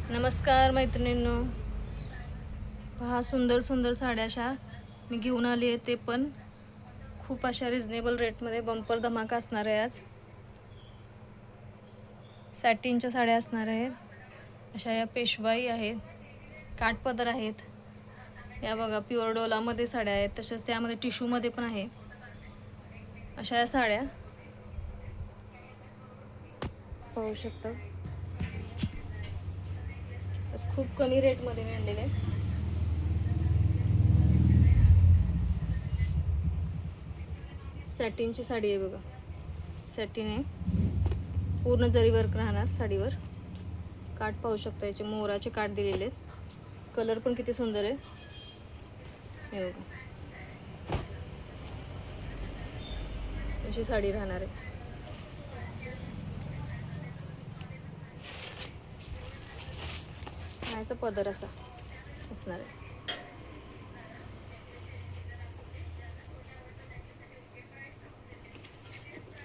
नमस्कार मैत्रिणींनो, पहा सुंदर सुंदर साड्या अशा मी घेऊन आली आहे, ते पण खूप अशा रिजनेबल रेटमध्ये. बंपर धमाका असणार आहे आज. सॅटिनच्या साड्या असणार आहेत. अशा या पेशवाई आहेत, काठपदर आहेत. या बघा प्युअर डोलामध्ये साड्या आहेत, तसेच त्यामध्ये टिश्यूमध्ये पण आहे. अशा या साड्या पाहू शकता. खूप कमी रेटमध्ये मी आणलेले आहे. सॅटिनची साडी आहे बघा, सॅटिन आहे, पूर्ण जरी वर्क राहणार साडीवर. काठ पाहू शकता, याचे मोराचे काठ दिलेले आहेत. कलर पण किती सुंदर आहे हे बघा. अशी साडी राहणार आहे. असा पदर असा असणार आहे.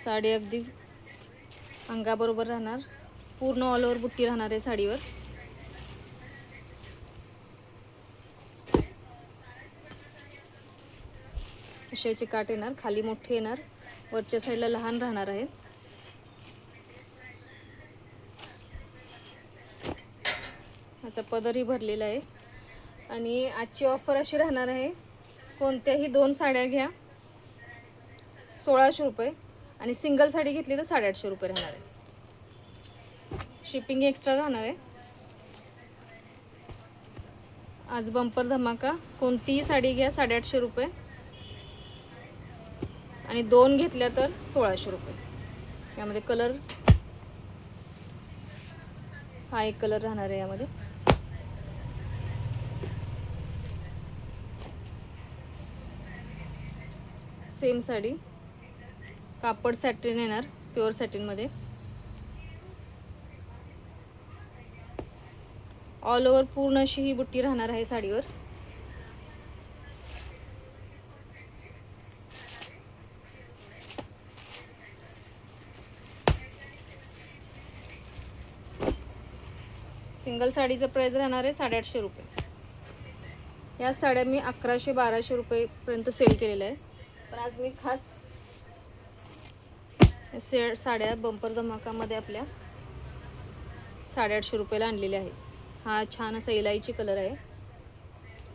साडी अगदी अंगाबरोबर राहणार. पूर्ण ऑल ओव्हर बुट्टी राहणार आहे साडीवर. अशाचे काठ येणार, खाली मोठे येणार, वरच्या साईडला लहान राहणार आहे. याचा पदरही भरलेला आहे. आणि आजची ऑफर अशी राहणार आहे, कोणत्याही 2 साड्या घ्या 1600 रुपये, आणि सिंगल साडी घेतली तर 850 रुपये राहणार आहे. शिपिंग एक्स्ट्रा राहणार आहे. आज बंपर धमाका. कोणतीही साडी घ्या 850 रुपये, आणि 2 घेतल्या तर 1600 रुपये. यामध्ये कलर, हा एक कलर राहणार आहे यामध्ये. सेम साडी, कापड सॅटिन येणार, प्युअर सॅटिनमध्ये. ऑल ओव्हर पूर्ण अशी ही बुट्टी राहणार आहे साडीवर. सिंगल साडीचं प्राइस राहणार आहे 850 रुपये. या साड्या मी 1100-1200 रुपयेपर्यंत सेल केलेल्या आहे, पण आज मी खास साड्या बंपर धमाकामध्ये आपल्या 850 रुपयाला आणलेल्या आहेत. हा छान असा इलायची कलर आहे.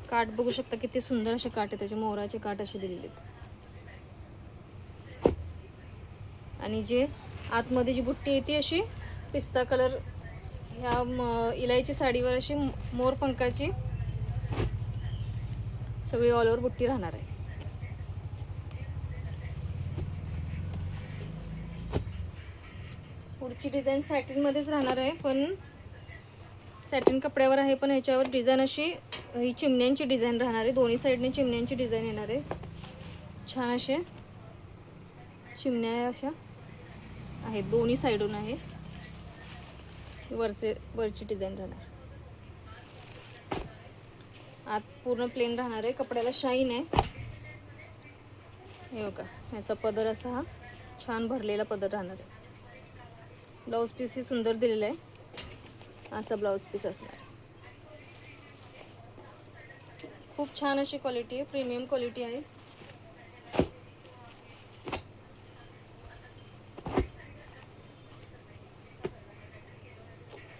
काठ बघू शकता, किती सुंदर असे काठ आहे, त्याचे मोराचे काठ असे दिलेले आहेत. आणि जे आतमध्ये जी बुट्टी येते अशी पिस्ता कलर, ह्या इलायची साडीवर अशी मोरपंखाची सगळी ऑल ओव्हर बुट्टी राहणार आहे. पुढची डिझाईन सॅटिनमध्येच राहणार आहे, पण सॅटिन कपड्यावर आहे, पण ह्याच्यावर डिझाईन अशी ही चिमण्यांची डिझाईन राहणार आहे. दोन्ही साईडने चिमण्यांची डिझाईन येणार आहे. छान असे चिमण्या अशा आहेत, दोन्ही साईडून आहे. वरची डिझाईन राहणार. आत पूर्ण प्लेन राहणार आहे, कपड्याला शाईन आहे. हे बघा, ह्याचा पदर असा हा छान भरलेला पदर राहणार आहे. ब्लाऊज पीस ही सुंदर दिलेला आहे. असा ब्लाऊज पीस असणार आहे. खूप छान अशी क्वालिटी आहे, प्रीमियम क्वालिटी आहे.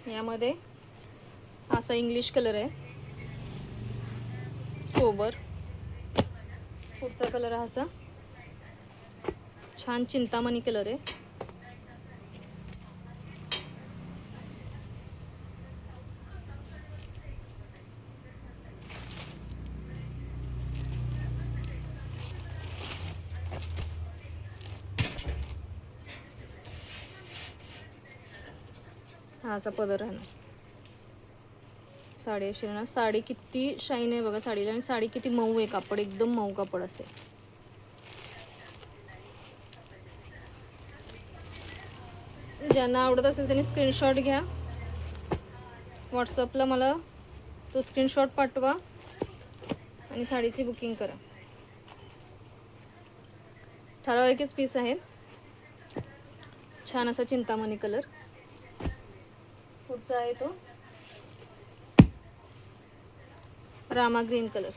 यामध्ये असा इंग्लिश कलर आहे, सोबर. पुढचा कलर हा असा छान चिंतामणी कलर आहे. हा असा पदर आहे ना. साडी अशी ना, साडी किती शाईन आहे बघा साडीला, आणि साडी किती मऊ आहे, कापड एकदम मऊ कापड असे. ज्यांना आवडत असेल त्यांनी स्क्रीनशॉट घ्या, व्हॉट्सअपला मला तो स्क्रीनशॉट पाठवा आणि साडीची बुकिंग करा. ठराविकच पीस आहे. छान असा चिंतामणी कलर. पुढचा आहे तो रामा ग्रीन कलर.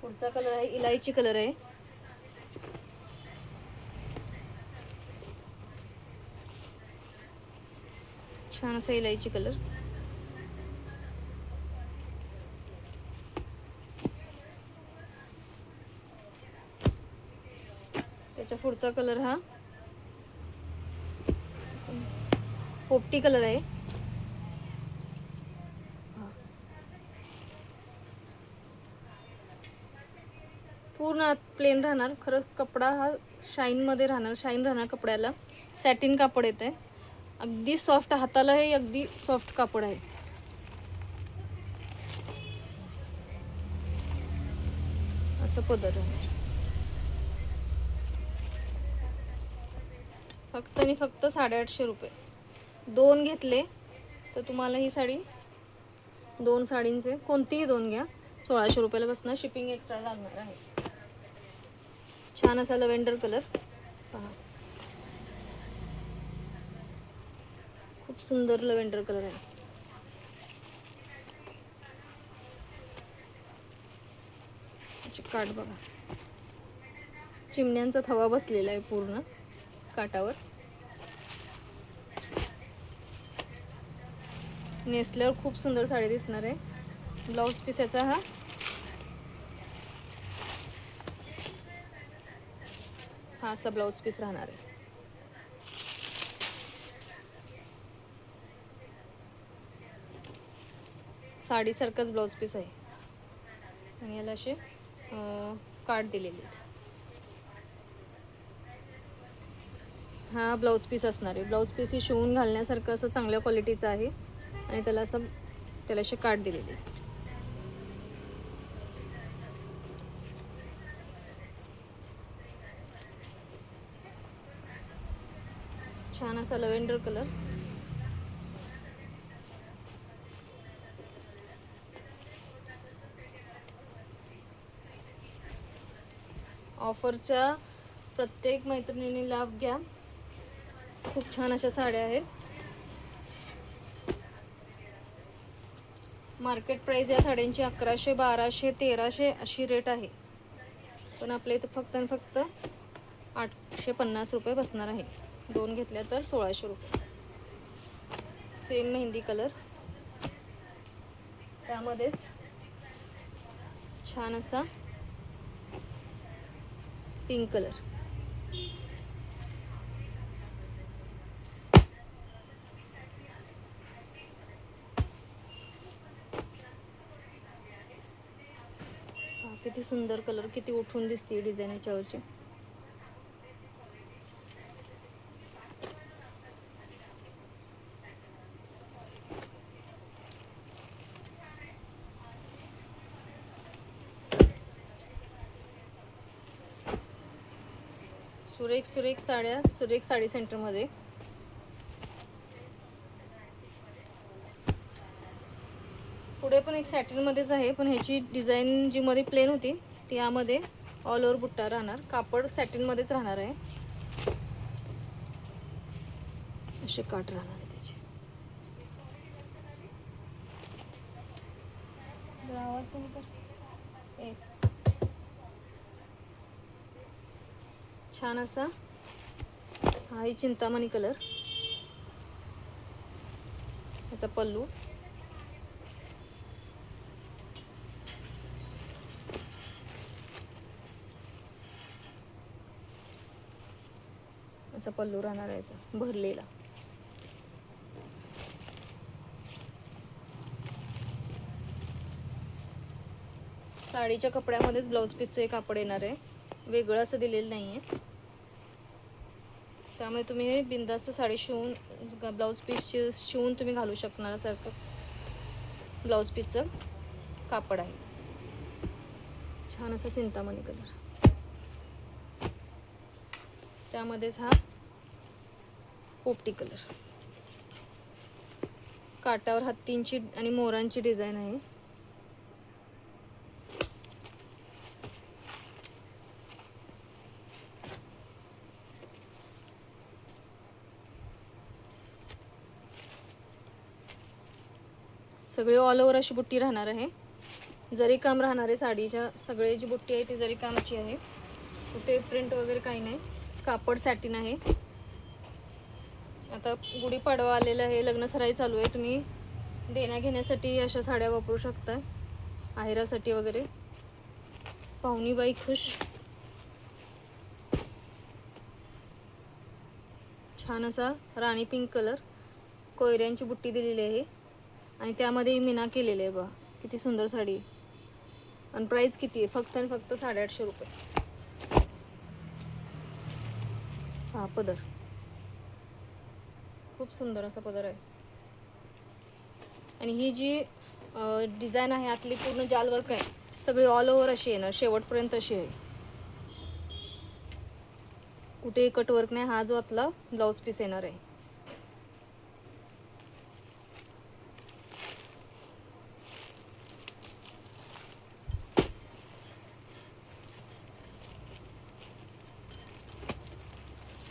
पुढचा कलर आहे इलायची कलर आहे. छान असा इलायची कलर. त्याच्या पुढचा कलर हा पोपटी कलर आहे. पूर्ण प्लेन राहणार. खरंच कपडा हा शाईनमध्ये राहणार, शाईन राहणार कपड्याला. सॅटिन कापड येते, अगदी सॉफ्ट. हाताला हे अगदी सॉफ्ट कापड आहे. असं पदर आहे. फक्त आणि फक्त 850 रुपये. 2 घेतले तर तुम्हाला ही साडी, 2 साडींचे कोणतीही 2 घ्या, 1600 रुपयाला बसणार. शिपिंग एक्स्ट्रा लागणार आहे. छान असा लव्हेंडर कलर पहा, खूप सुंदर लव्हेंडर कलर आहे. काठ बघा, चिमण्यांचा थवा बसलेला आहे पूर्ण काठावर. नेसल्यावर खूप सुंदर साडी दिसणार आहे. ब्लाऊज पीस याचा हा असा ब्लाऊज पीस राहणार आहे. साडीसारखाच ब्लाऊज पीस आहे आणि याला असे काठ दिलेले आहेत. हा ब्लाऊज पीस असणार आहे. ब्लाऊज पीस ही शिवून घालण्यासारखं असं चांगल्या क्वालिटीचं आहे आणि त्याला असे काठ दिलेले. छान असा लव्हेंडर कलर. ऑफरच्या प्रत्येक मैत्रिणींनी लाभ घ्या. खूप छान अशा साड्या आहेत. मार्केट प्राइस या साड्यांची 1100, 1200, 1300 अशी रेट आहे, पण आपल्या इथं फक्त आणि फक्त 850 रुपये बसणार आहे. 2 घेतल्या तर 1600 रुपये. सेम मेहंदी कलर, त्यामध्येच छान असा पिंक कलर. किती सुंदर कलर, किती उठून दिसते डिझाईन याच्यावरची. सुरेख सुरेख साड्या, सुरेख साडी सेंटरमध्ये. पुढे पण एक सॅटिनमध्येच आहे, पण ह्याची डिझाईन जी मध्ये प्लेन होती ती यामध्ये ऑल ओव्हर बुट्टा राहणार. कापड सॅटिनमध्येच राहणार आहे. असे काठ राहणार आहे त्याचे. आवाज कमी कर. छान असा हा ही चिंतामणी कलर. याचा पल्लू. असा पल्लू राहणार याचा भरलेला. साडीच्या कपड्यामध्येच ब्लाऊज पीसचं एक कापड येणार आहे, वेगळं असं दिलेलं नाही आहे. त्यामुळे तुम्ही हे बिनधास्त साडी शिवून, ब्लाऊज पीस शिवून तुम्ही घालू शकणार सारखं ब्लाऊज पीसचं कापड आहे. छान असा चिंतामणी कलर. त्यामध्येच हा पोपटी कलर. काटावर हत्तींची आणि मोरांची डिझाईन आहे. सगळे ऑल ओव्हर अशी बुट्टी राहणार आहे. जरी काम राहणार आहे साडीच्या, सगळे जी बुट्टी आहे ती जरी कामाची आहे. कुठे प्रिंट वगैरे काही नाही. कापड सॅटिन आहे. आता गुढीपाडवा आलेला आहे, लग्नसराई चालू आहे. तुम्ही देण्या घेण्यासाठी अशा साड्या वापरू शकता, आहेरासाठी वगैरे. पाहुणीबाई खुश. छान असा राणी पिंक कलर, कोयऱ्यांची बुट्टी दिलेली आहे आणि त्यामध्ये मीना केलेली आहे. बघा किती सुंदर साडी. आणि प्राइस किती आहे? फक्त आणि फक्त 850 रुपये. हा पदर खूप सुंदर असा पदर आहे. आणि ही जी डिझाईन आहे आतली पूर्ण जाल वर्क आहे, सगळी ऑल ओव्हर अशी येणार, शेवटपर्यंत अशी आहे. कुठे कट वर्क नाही. हा जो आतला ब्लाऊज पीस येणार आहे.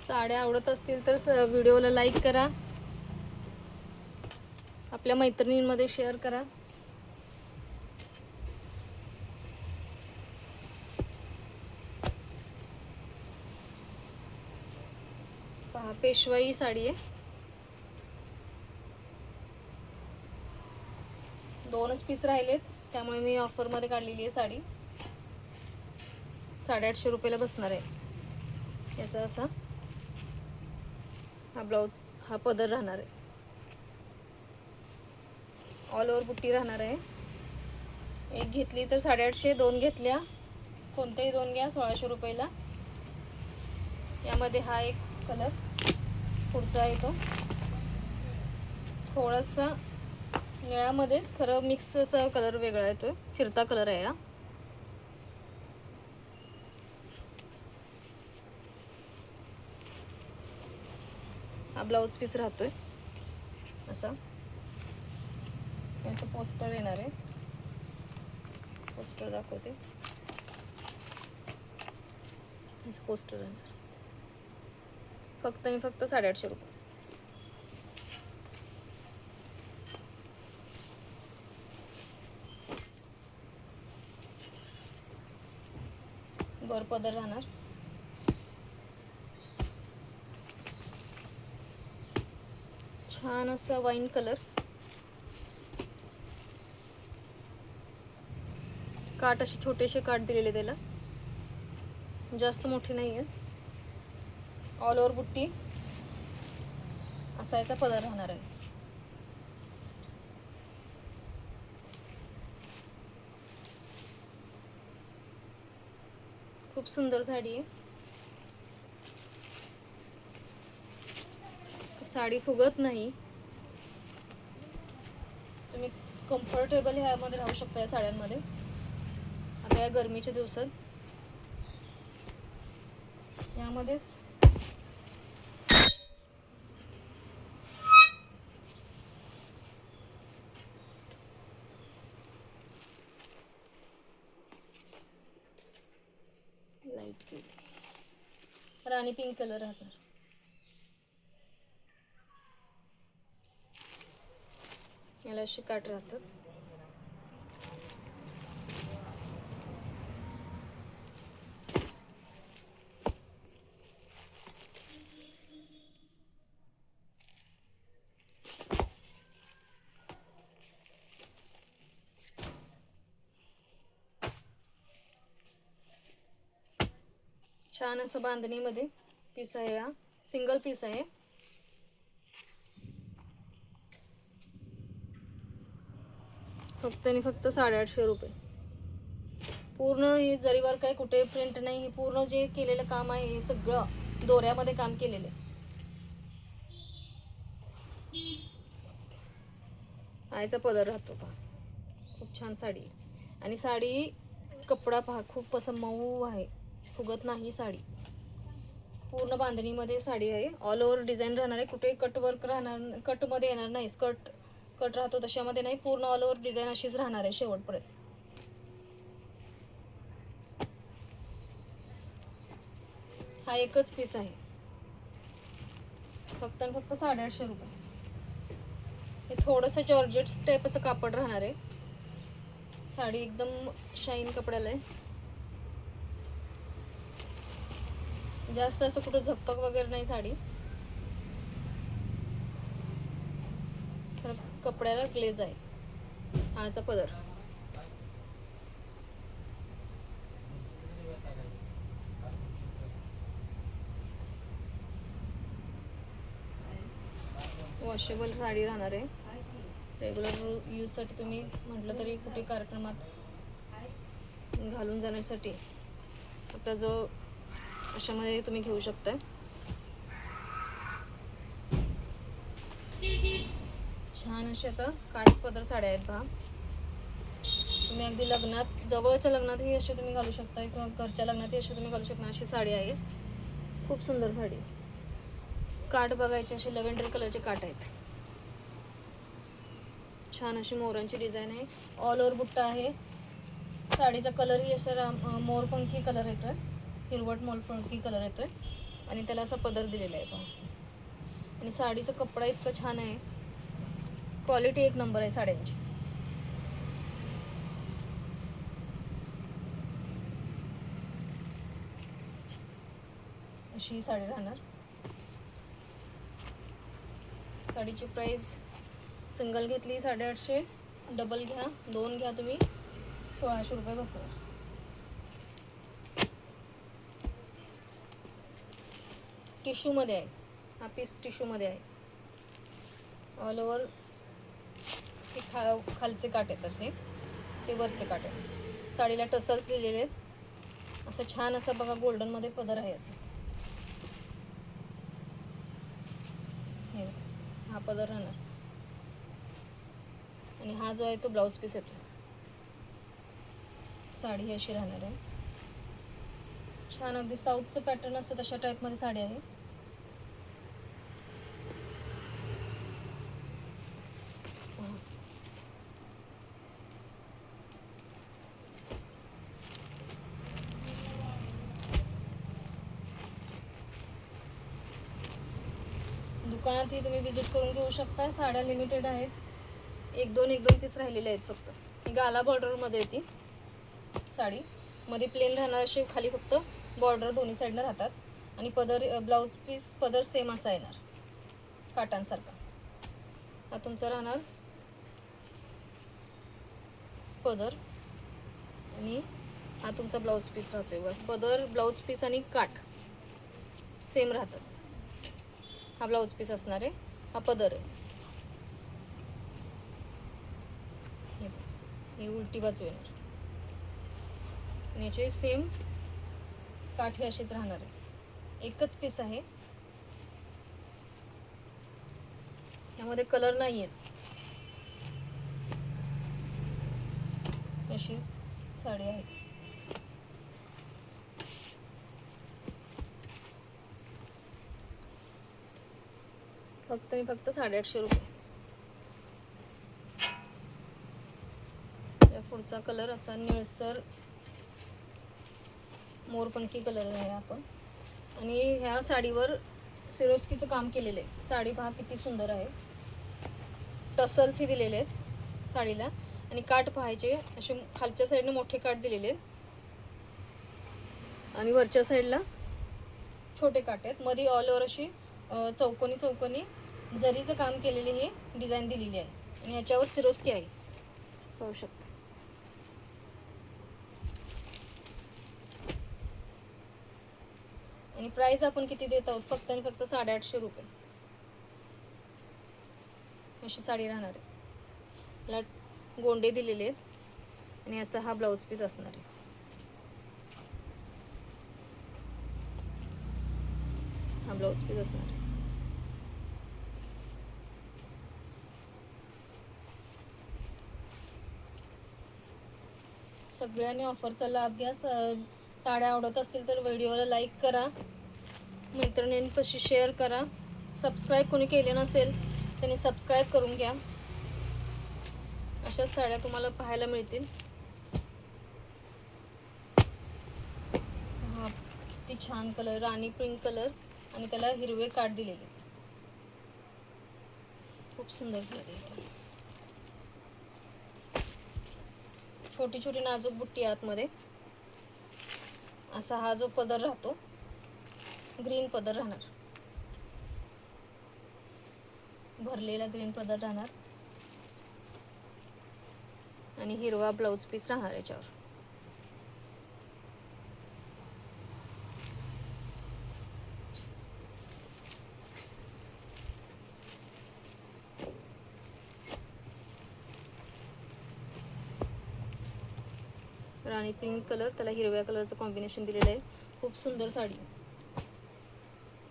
साड्या आवडत असतील तर व्हिडिओला लाईक करा, आपल्या मैत्रिणींमध्ये शेअर करा. पहा पेशवाई साडी आहे. 2च पीस राहिलेत, त्यामुळे मी ऑफरमध्ये काढलेली आहे साडी. 850 रुपयाला बसणार आहे. याचा असा हा ब्लाऊज, हा पदर राहणार आहे. ऑल ओव्हर बुट्टी राहणार आहे. एक घेतली तर 850, 2 घेतल्या कोणत्याही 2 घ्या 1600 रुपयाला. यामध्ये हा एक कलर, पुढचा आहे तो थोडासा निळ्यामध्येच, खरं मिक्स असा कलर वेगळा येतोय, फिरता कलर आहे. हा ब्लाऊज पीस राहतोय असा. असं पोस्टर येणार आहे. पोस्टर दाखवते. असं पोस्टर येणार. फक्त आणि फक्त 850 रुपये. वर पदर राहणार. छान असा वाईन कलर. काट असे छोटेसे काट दिलेले त्याला, जास्त मोठे नाही आहे. ऑल ओव्हर बुट्टी असा याचा पदर राहणार आहे. खूप सुंदर साडी आहे. साडी फुगत नाही. तुम्ही कम्फर्टेबल ह्यामध्ये राहू शकता या साड्यांमध्ये. आता या गरमीच्या दिवसात यामध्येच लाईट राणी पिंक कलर राहणार. याला असे काट राहतात. छान असं बांधणीमध्ये पीस आहे. हा सिंगल पीस आहे. फक्त आणि फक्त 850 रुपये. पूर्ण हे जरी वर्क आहे, कुठे प्रिंट नाही. हे पूर्ण जे केलेलं काम आहे हे सगळं दोऱ्यामध्ये काम केलेलं आहे. आयचा पदर राहतो पहा. खूप छान साडी. आणि साडी कपडा पहा, खूप असं मऊ आहे, फुगत नाही साडी. पूर्ण बांधणीमध्ये साडी आहे. ऑल ओव्हर डिझाईन राहणार आहे. कुठे कट वर्क राहणार, कटमध्ये येणार नाही. स्कर्ट कट राहतो तशामध्ये नाही. पूर्ण ऑल ओव्हर डिझाईन अशीच राहणार आहे शेवटपर्यंत. हा एकच पीस आहे. फक्त आणि फक्त 850 रुपये. हे थोडंसं जॉर्जेट टाईप असं कापड राहणार आहे. साडी एकदम शाईन कपड्याला आहे. जास्त असं कुठं झकपक वगैरे नाही साडी. कपड्याला ग्लेज आहे. हाचा पदर. वॉशेबल साडी राहणार आहे. रेग्युलर यूजसाठी तुम्ही म्हटलं तरी कुठे कार्यक्रमात घालून जाण्यासाठी आपला जो अशामध्ये तुम्ही घेऊ शकता. छान असे आता काठ पदर साड्या आहेत पहा. तुम्ही अगदी लग्नात, जवळच्या लग्नातही असे तुम्ही घालू शकता किंवा घरच्या लग्नातही असे तुम्ही घालू शकता. अशी साडी आहे. खूप सुंदर साडी. काठ बघायचे असे लव्हेंडर कलरचे काठ आहेत. छान अशी मोरांची डिझाईन आहे. ऑल ओव्हर बुट्टा आहे. साडीचा कलरही असा मोरपंखी कलर येतोय. हिरवट मोरपंखी कलर येतोय आणि त्याला असा पदर दिलेला आहे पहा. आणि साडीचा कपडा इतका छान आहे. क्वालिटी एक नंबर आहे साड्यांची. अशी साडी राहणार. साडीची प्राइस सिंगल घेतली 850, डबल घ्या 2 घ्या तुम्ही 1600 रुपये बसणार. टिश्यूमध्ये आहे. हा पीस टिश्यूमध्ये आहे. ऑल ओव्हर खालचे काट येतात. ते वरचे काट आहेत. साडीला टसल्स दिलेले आहेत. असं छान असं बघा गोल्डनमध्ये पदर आहे याचा. हा पदर राहणार. आणि हा जो आहे तो ब्लाउज पीस येतो. साडी ही अशी राहणार आहे. छान अगदी साऊथचं पॅटर्न असतं तशा टाईपमध्ये साडी आहे. दुकानातही तुम्ही विजिट करून घेऊ शकता. साड्या लिमिटेड आहेत. एक दोन पीस राहिलेले आहेत फक्त. ही गाला बॉर्डरमध्ये येते साडी. मध्ये प्लेन राहणार अशी, खाली फक्त बॉर्डर दोन्ही साईडनं राहतात. आणि पदर ब्लाऊज पीस पदर सेम असा येणार काटांसारखा. हा तुमचा राहणार पदर आणि हा तुमचा ब्लाऊज पीस राहतोय. बस पदर, ब्लाऊज पीस आणि काठ सेम राहतात. हा ब्लाऊज पीस असणार आहे. हा पदर आहे. ही उलटी बाजू येणार आणि याचे सेम काठी अशीच राहणार आहे. एकच पीस आहे. यामध्ये कलर नाही आहेत. अशी साडी आहे. फक्त 850 रुपये. पुढचा कलर असा निळसर मोरपंखी कलर आहे आपण. आणि ह्या साडीवर सिरोस्कीचं काम केलेलं आहे. साडी पहा किती सुंदर आहे. टसल्स ही दिलेले आहेत साडीला. आणि काठ पाहायचे असे खालच्या साईडने मोठे काठ दिलेले आहेत आणि वरच्या साईडला छोटे काठ आहेत. मध्ये ऑल ओव्हर अशी चौकोनी जरीचं काम केलेली ही डिझाईन दिलेली आहे. आणि ह्याच्यावर सिरोस्की आहे पाहू शकता. आणि प्राइस आपण किती देत आहोत? फक्त आणि फक्त 850 रुपये. अशी साडी राहणार आहे. याला गोंडे दिलेले आहेत आणि याचा हा ब्लाऊज पीस असणार आहे. हा ब्लाऊज पीस असणार आहे. सगळ्यांनी ऑफरचा लाभ घ्या. साड्या आवडत असतील तर व्हिडिओला लाईक करा, मैत्रिणींपाशी शेअर करा. सबस्क्राईब कोणी केले नसेल त्यांनी सबस्क्राईब करून घ्या. अशाच साड्या तुम्हाला पाहायला मिळतील. हा किती छान कलर, राणी पिंक कलर आणि त्याला हिरवे काठ दिलेले. खूप सुंदर साडी आहे. छोटी छोटी नाजूक बुट्टी आतमध्ये. असा हा जो पदर राहतो ग्रीन पदर राहणार, भरलेला ग्रीन पदर राहणार आणि हिरवा ब्लाऊज पीस राहणार याच्यावर. राणी पिंक कलर, त्याला हिरव्या कलरचं कॉम्बिनेशन दिलेलं आहे. खूप सुंदर साडी.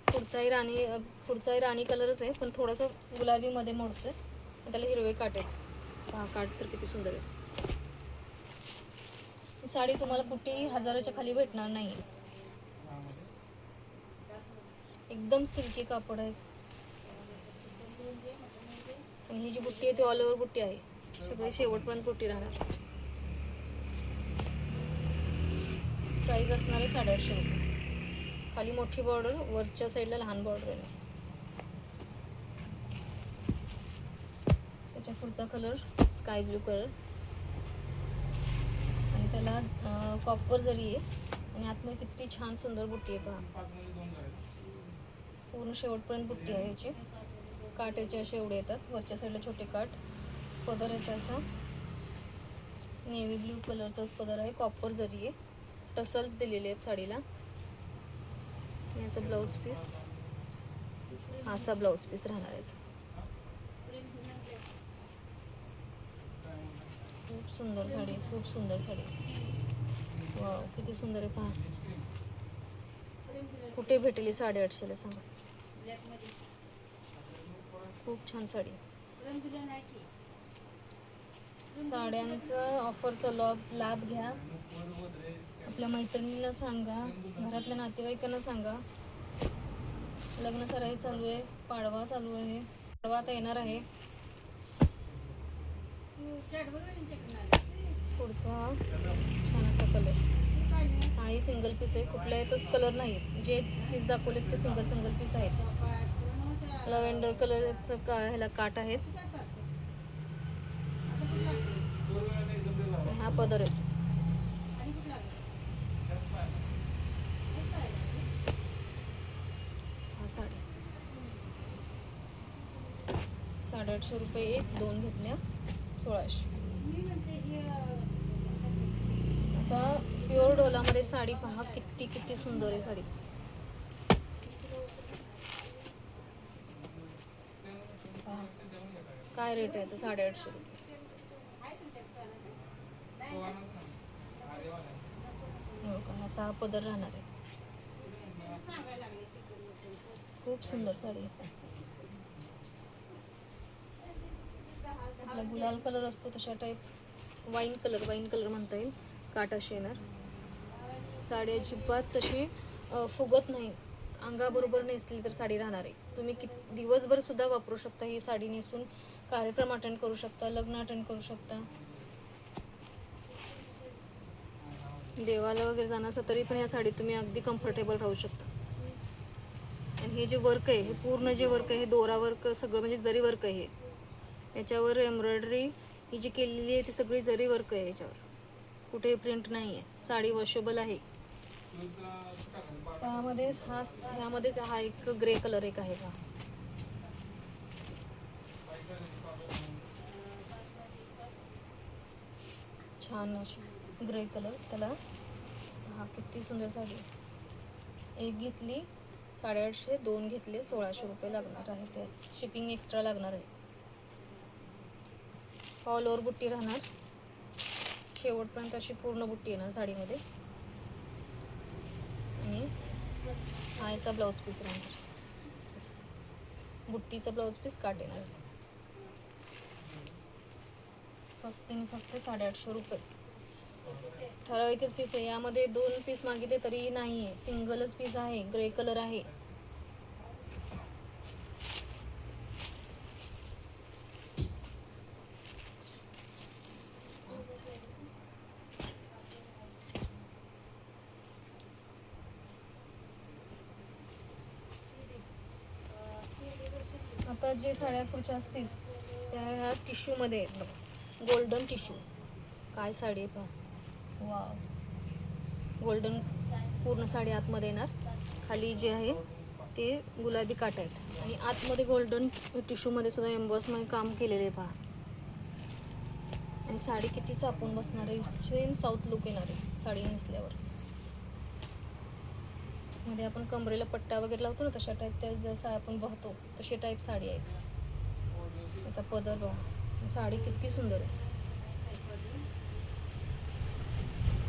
पुढचाही राणी कलरच आहे, पण थोडंसं गुलाबी मध्ये मोडतंय. त्याला हिरवे काट आहेत. हा काट तर किती सुंदर आहे. ही साडी तुम्हाला कुठेही 1000च्या खाली भेटणार नाही. एकदम सिल्की कापड आहे. आणि ही जी बुट्टी आहे ती ऑल ओव्हर बुट्टी आहे. सगळे शेवटपर्यंत बुट्टी राहणार. प्राइस असणार आहे 850 रुपये. खाली मोठी बॉर्डर, वरच्या साईडला लहान बॉर्डर आहे. त्याच्या पुढचा कलर स्काय ब्लू कलर आणि त्याला कॉपर जरी आहे आणि आतमध्ये किती छान सुंदर बुट्टी आहे पहा. पूर्ण शेवटपर्यंत बुट्टी आहे याची. काट याचे असे एवढे येतात. वरच्या साईडला छोटे काट. पदर याचा असा नेव्ही ब्लू कलरचाच पदर आहे. कॉपर जरी आहे. टसल्स दिलेले आहेत साडीला. याचा ब्लाऊज पीस असा ब्लाऊज पीस राहणार आहे. खूप सुंदर साडी, खूप सुंदर साडी. वाव, किती सुंदर आहे पहा. कुठे भेटेल 850ला सांगा. खूप छान साडी. साड्यांचं ऑफरचा लाभ घ्या. आपल्या मैत्रिणींना सांगा, घरातल्या नातेवाईकांना सांगा. लग्न सराई चालू आहे, पाडवा चालू आहे. पाडवा आता येणार आहे. पुढचा छान असा कलर. हाही सिंगल पीस आहे. कुठल्या यातच कलर नाही. जे पीस दाखवलेत ते सिंगल पीस आहेत. लव्हेंडर कलरचं ह्याला काट आहेत. हा पदर आहे. हा साडी 850 रुपये एक. 2 घेतल्या 1600. आता प्युअर डोलामध्ये साडी पहा किती सुंदर आहे साडी. काय रेट आहे याचा? 850 रुपये. असा हा पदर राहणार आहे. खूप सुंदर साडी आहे. आपला गुलाल कलर असतो तशा टाईप वाईन कलर म्हणता येईल. काट असे येणार. साडी अजिबात तशी फुगत नाही. अंगाबरोबर नेसली तर साडी राहणार आहे. तुम्ही दिवसभर सुद्धा वापरू शकता. ही साडी नेसून कार्यक्रम अटेंड करू शकता, लग्न अटेंड करू शकता, देवाला वगैरे जाणं असं तरी पण या साडीत तुम्ही अगदी कम्फर्टेबल राहू शकता. आणि हे जे वर्क आहे, हे पूर्ण जे वर्क आहे, हे दोरा वर्क सगळं म्हणजे जरी वर्क आहे. याच्यावर एम्ब्रॉयडरी ही जी केलेली आहे ती सगळी जरी वर्क आहे. याच्यावर कुठेही प्रिंट नाही आहे. साडी वॉशेबल आहे. ह्यामध्येच हा एक ग्रे कलर एक आहे का, छान अशी ग्रे कलर. त्याला हा किती सुंदर साडी. एक घेतली 850, 2 घेतले 1600 रुपये लागणार आहे. ते शिपिंग एक्स्ट्रा लागणार आहे. ऑल ओव्हर बुट्टी राहणार. शेवटपर्यंत अशी पूर्ण बुट्टी येणार साडीमध्ये. आणि हा याचा ब्लाऊज पीस राहणार. बुट्टीचा ब्लाऊज पीस काट येणार. फक्त 850 रुपये. ठराविकच पीस आहे. यामध्ये 2 पीस मागितले तरी नाही आहे. सिंगलच पीस आहे. ग्रे कलर आहे. आता जे साड्या पुढच्या असतील त्या ह्या टिश्यूमध्ये आहेत बघा, गोल्डन टिश्यू. काय साडी आहे पहा, वा. गोल्डन पूर्ण साडी आतमध्ये येणार, खाली जे आहे ते गुलाबी काट आहेत आणि आतमध्ये गोल्डन टिश्यूमध्ये सुद्धा एम्बॉसमध्ये काम केलेले आहे पहा. आणि साडी किती चापून बसणार आहे, सेम साऊथ लुक येणार आहे साडी नेसल्यावर. मध्ये आपण कमरेला पट्टा वगैरे लावतो ना, तशा टाईप त्या जसं आपण बघतो तशी टाईप साडी आहे. त्याचा पदर बघा, साडी किती सुंदर आहे.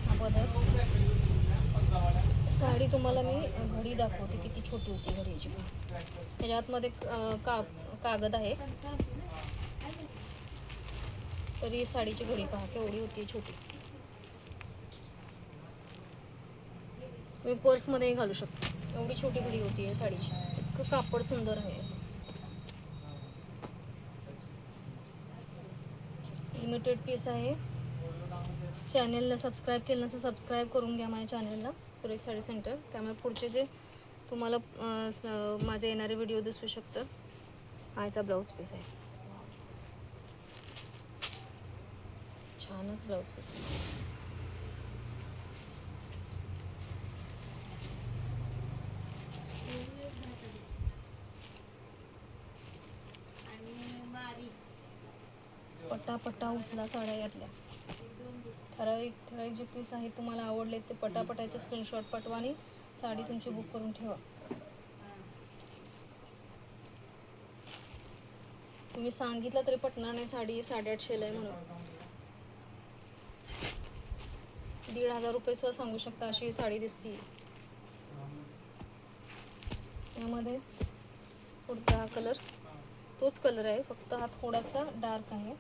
हा पदर. साडी तुम्हाला मी घडी दाखवते किती छोटी होती घडीची. त्याच्या आतमध्ये कागद आहे, तरी साडीची घडी पहा केवढी होती छोटी. तुम्ही पर्समध्ये घालू शकता, एवढी छोटी घडी होती आहे साडीची. इतकं कापड सुंदर आहे. लिमिटेड पीस आहे. चॅनेलला सबस्क्राईब केलं नसेल सबस्क्राईब करून घ्या माझ्या चॅनेलला, सुरेख साडी सेंटर. त्यामुळे पुढचे जे तुम्हाला माझे येणारे व्हिडिओ दिसू शकतात. हा याचा ब्लाऊज पीस आहे, छानच ब्लाऊज पीस आहे. पटापटा उचला साड्या यातल्या. ठराविक जे पीस आहे तुम्हाला आवडले ते पटापटाचे स्क्रीनशॉट पाठवा आणि साडी तुमची बुक करून ठेवा. तुम्ही सांगितलं तरी पटणार नाही साडी 850 आहे म्हणून. 1,500 रुपये सुद्धा सांगू शकता अशी साडी दिसती. यामध्ये पुढचा हा कलर तोच कलर आहे, फक्त हा थोडासा डार्क आहे.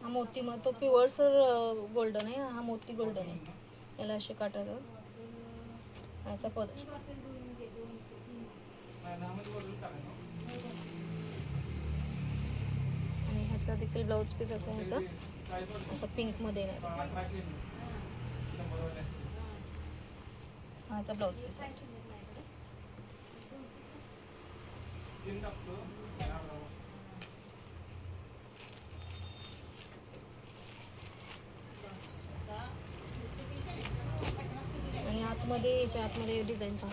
हा मोती तो पिवळसर गोल्डन आहे, हा मोती गोल्डन आहे. याला असे काटायचं. असा पदर आणि ह्याचा देखील ब्लाऊज पीस असा ह्याचा असा पिंकमध्ये येणार. ह्याचा ब्लाऊज पीस आहे. आणि आतमध्ये याच्या आतमध्ये डिझाईन पहा,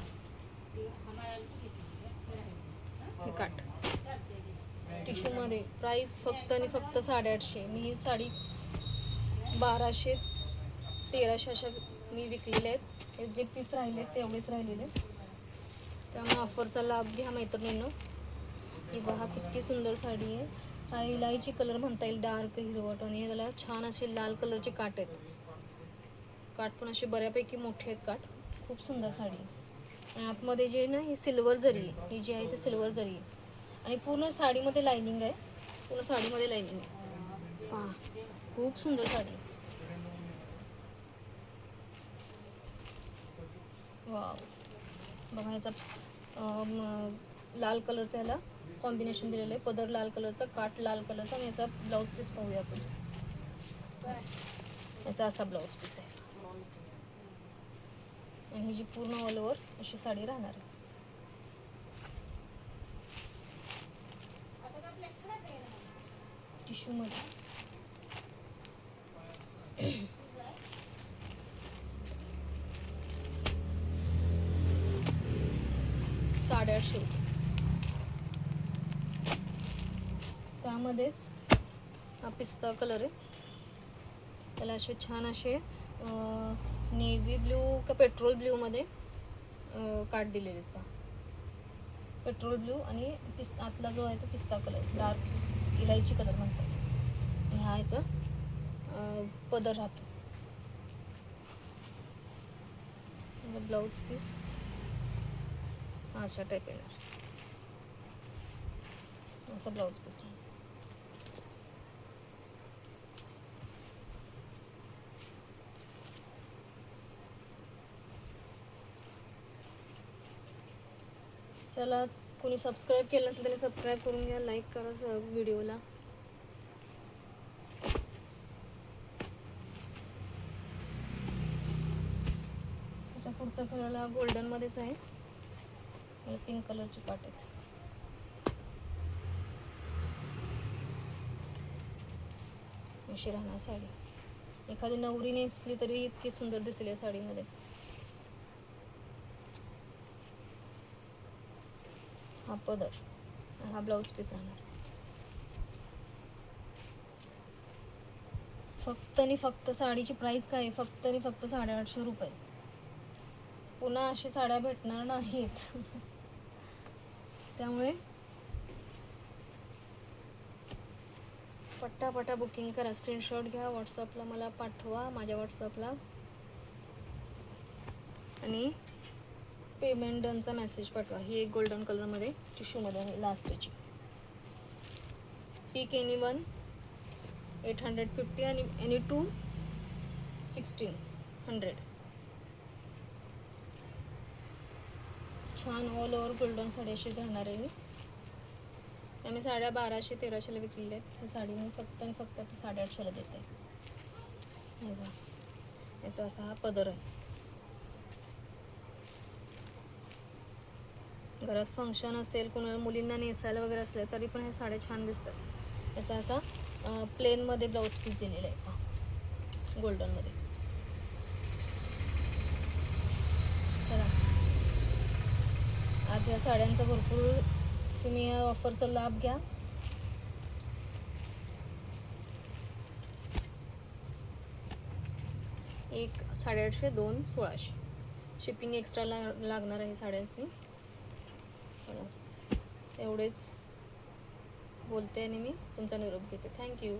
हे काट टिश्यूमध्ये. प्राइस फक्त आणि फक्त 850. मी ही साडी 1200 1300 अशा मी विकलेले आहेत. जे पीस राहिले तेवढेच राहिलेले, त्यामुळे ऑफरचा लाभ घ्या मैत्रिणींनो. ही पहा किती सुंदर साडी आहे. हा इलायची कलर म्हणता येईल, डार्क हिरवट. आणि त्याला छान असे लाल कलरचे काट आहेत. काठ पण असे बऱ्यापैकी मोठे आहेत काठ. खूप सुंदर साडी आहे. आणि आतमध्ये जे ना ही सिल्वर जरी, ही जी आहे ती सिल्वर जरी आहे. आणि पूर्ण साडीमध्ये लायनिंग आहे, पूर्ण साडीमध्ये लायनिंग आहे. पहा खूप सुंदर साडी आहे. वाव. बघा याचा लाल कलरचा ह्याला कॉम्बिनेशन दिलेलं आहे. पदर लाल कलरचा, काठ लाल कलरचा. आणि याचा ब्लाऊज पीस पाहूया आपण. याचा असा ब्लाऊज पीस आहे. आणि जी पूर्ण ऑल ओव्हर अशी साडी राहणार आहे. टिश्यू मध्ये 850. त्यामध्येच हा पिस्ता कलर आहे. त्याला असे छान असे नेव्ही ब्ल्यू का पेट्रोल ब्ल्यूमध्ये काट दिलेले आहेत. पेट्रोल ब्ल्यू आणि आतला जो आहे तो पिस्ता कलर, डार्क पिस्ता, इलायची कलर म्हणतात. आणि हा याचा पदर राहतो. ब्लाऊज पीस अशा टाईप येणार, असा ब्लाऊज पीस. चला, कोणी सबस्क्राईब केलं असेल त्याने सबस्क्राईब करून घ्या, लाईक करा व्हिडिओला. त्याच्या पुढचा कलर गोल्डन मध्येच आहे. पिंक कलरची काट आहेत. अशी राहणार साडी. एखादी नवरी नेसली तरी इतकी सुंदर दिसेल या साडीमध्ये. हा पदर, हा ब्लाऊज पीस राहणार. फक्त आणि फक्त साडीची प्राइस काय आहे, फक्त आणि फक्त 850 रुपये. पुन्हा अशी साड्या भेटणार नाहीत. त्यामुळे पट्टापट्टा बुकिंग करा. स्क्रीनशॉट घ्या, व्हॉट्सअपला मला पाठवा, माझ्या व्हॉट्सअपला, आणि पेमेंट डनचा मेसेज पाठवा. ही एक गोल्डन कलरमध्ये टिश्यूमध्ये आहे लास्टची. पिक एनी 850 आणि एनी 1600. छान ऑल ओव्हर गोल्डन साडी अशीच राहणार आहे. आम्ही साड्या 1200-1300ला विकलेल्या आहेत. ही साडी मी फक्त आणि फक्त 850ला देते. याचा असा हा पदर आहे. घरात फंक्शन असेल, कोणाला मुलींना नेसायला वगैरे असले तरी पण हे साड्या छान दिसतात. याचा असा प्लेनमध्ये ब्लाऊज पीस दिलेला आहे गोल्डनमध्ये. चला, आज या साड्यांचा भरपूर तुम्ही या ऑफरचा लाभ घ्या. एक 850, 2 1600. शिपिंग एक्स्ट्रा लागणार आहे साड्यांनी. चला, एवढेच बोलते आणि मी तुमचा निरोप घेते. थँक्यू.